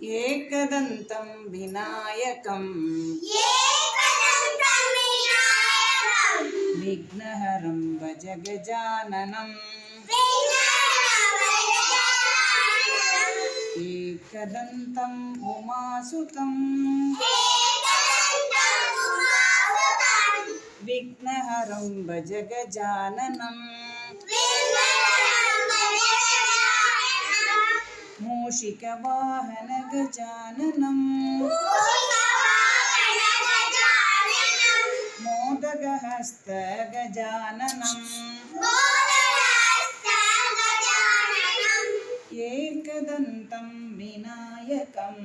एकदन्तं विनायकं विघ्नहरं भज गजाननं एकदन्तं उमासुतं विघ्नहरं भज गजाननं मूषिकवाहन गजाननं मोदकहस्त गजाननं एकदन्तं विनायकं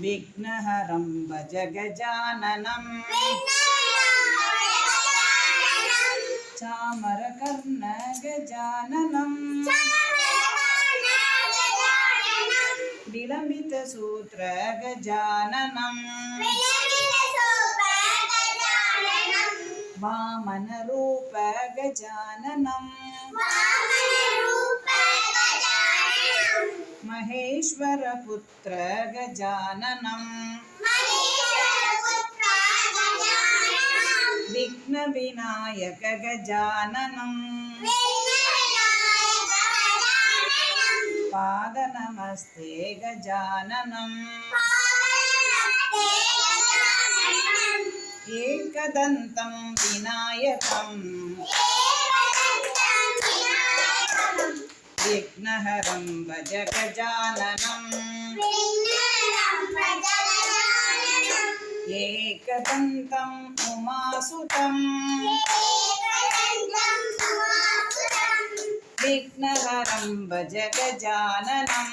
विघ्नहरं भज गजाननं चामरकर्ण गजाननं विलम्बितसूत्र गजाननं वामनरूप गजाननं महेश्वरपुत्र गजाननं विघ्नविनायक गजाननं पादनमस्ते गजाननं एकदन्तं विनायकं विघ्नहरं भज गजाननं एकदन्तं उमासुतं विघ्नहरं भज गजाननं